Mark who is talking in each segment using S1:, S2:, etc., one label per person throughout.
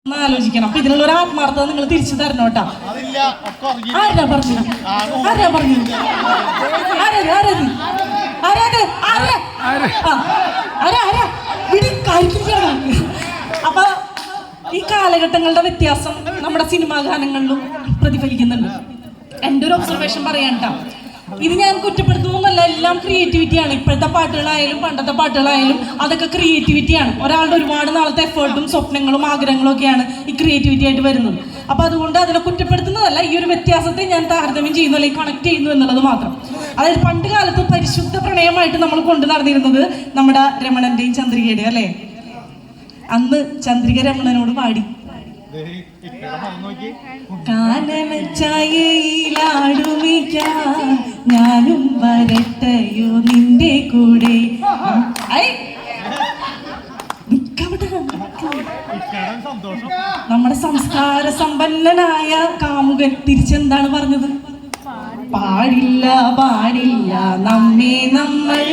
S1: ആലോചിക്കണം. അപ്പൊ ഇതിനുള്ള ഒരു ആത്മാർത്ഥത നിങ്ങൾ തിരിച്ചു തരണം കേട്ടോ. ആരാ പറഞ്ഞു ആരാ പറഞ്ഞു അപ്പൊ ഈ കാലഘട്ടങ്ങളുടെ വ്യത്യാസം നമ്മുടെ സിനിമാ ഗാനങ്ങളിലും പ്രതിഫലിക്കുന്നുണ്ട്. എൻ്റെ ഒരു ഒബ്സർവേഷൻ പറയാൻ കേട്ടോ. ഇത് ഞാൻ കുറ്റപ്പെടുത്തുന്നല്ല, എല്ലാം ക്രിയേറ്റിവിറ്റിയാണ്. ഇപ്പോഴത്തെ പാട്ടുകളായാലും പണ്ടത്തെ പാട്ടുകളായാലും അതൊക്കെ ക്രിയേറ്റിവിറ്റിയാണ്. ഒരാളുടെ ഒരുപാട് നാളത്തെ എഫേർട്ടും സ്വപ്നങ്ങളും ആഗ്രഹങ്ങളും ഒക്കെയാണ് ഈ ക്രിയേറ്റിവിറ്റി ആയിട്ട് വരുന്നത്. അപ്പോൾ അതുകൊണ്ട് അതിനെ കുറ്റപ്പെടുത്തുന്നതല്ല, ഈ ഒരു വ്യത്യാസത്തെ ഞാൻ താരതമ്യം ചെയ്യുന്നു അല്ലെങ്കിൽ കണക്ട് ചെയ്യുന്നു എന്നുള്ളത് മാത്രം. അതായത് പണ്ട് കാലത്ത് പരിശുദ്ധ പ്രണയമായിട്ട് നമ്മൾ കൊണ്ടു നടന്നിരുന്നത് നമ്മുടെ രമണന്റെയും ചന്ദ്രികയുടെയും അല്ലേ. അന്ന് ചന്ദ്രിക രമണനോട് പാടി കാനനച്ചായയിലാടുമിക്കാൻ ഞാനും വരട്ടയോ നിന്റെ കൂടെ. നമ്മുടെ സംസ്കാര സമ്പന്നനായ കാമുകൻ തിരിച്ചെന്താണ് പറഞ്ഞത്? പാടില്ല പാടില്ല നമ്മെ നമ്മൾ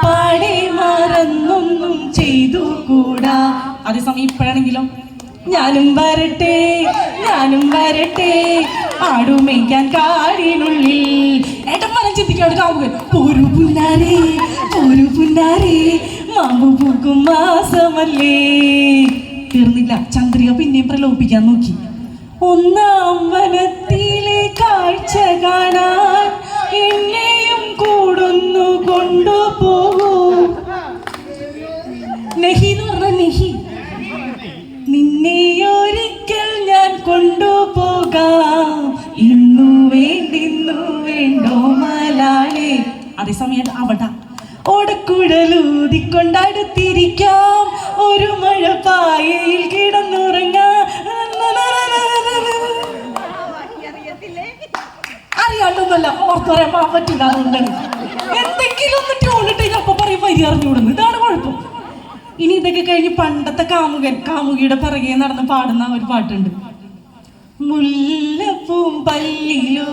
S1: പാടെ മറന്നൊന്നും ചെയ്തു കൂടാ. അതേസമയം ഇപ്പോഴാണെങ്കിലും ഞാനും വരട്ടെ ആടുമേക്കാൻ കാടിനുള്ളിൽ. ഏട്ടൻ മനം ചിന്തിക്കാണ് കാമുകൻ. പോരു പുന്നാരേ മാമ്പു പൂക്കും മാസമല്ലേ. തീർന്നില്ല, ചന്ദ്രിക പിന്നെയും പ്രലോഭിക്കാൻ നോക്കി. ഒന്നാം വനത്തിലെ കാഴ്ച കാണാൻ എന്നെയും കൂടുന്നു കൊണ്ടുപോകൂ. നെഹി എന്ന് പറഞ്ഞ നെഹി, നിന്നെയൊരിക്കൽ ഞാൻ കൊണ്ടുപോകാം. ഇന്നു വേണ്ടോ മലാലേ. അതേസമയം അവിടെ ഓടക്കുഴലൂതിക്കൊണ്ടടുത്തിരിക്കാം, ഒരു മഴ പായയിൽ കിടന്നുറങ്ങാം. അറിയാണ്ടൊന്നുമല്ല, ഓർത്ത് പറയാൻ പറ്റില്ല. അതുകൊണ്ടാണ് എന്തെങ്കിലും ഒന്ന് ട്യൂണിട്ട് അപ്പൊ പറയും വരി അറിഞ്ഞുവിടുന്നു. ഇതാണ് കുഴപ്പം. ഇനി ഇതൊക്കെ കഴിഞ്ഞ് പണ്ടത്തെ കാമുകിയുടെ പിറകെ നടന്ന് പാടുന്ന ഒരു പാട്ടുണ്ട്. മുല്ലപ്പൂം പല്ലിലോ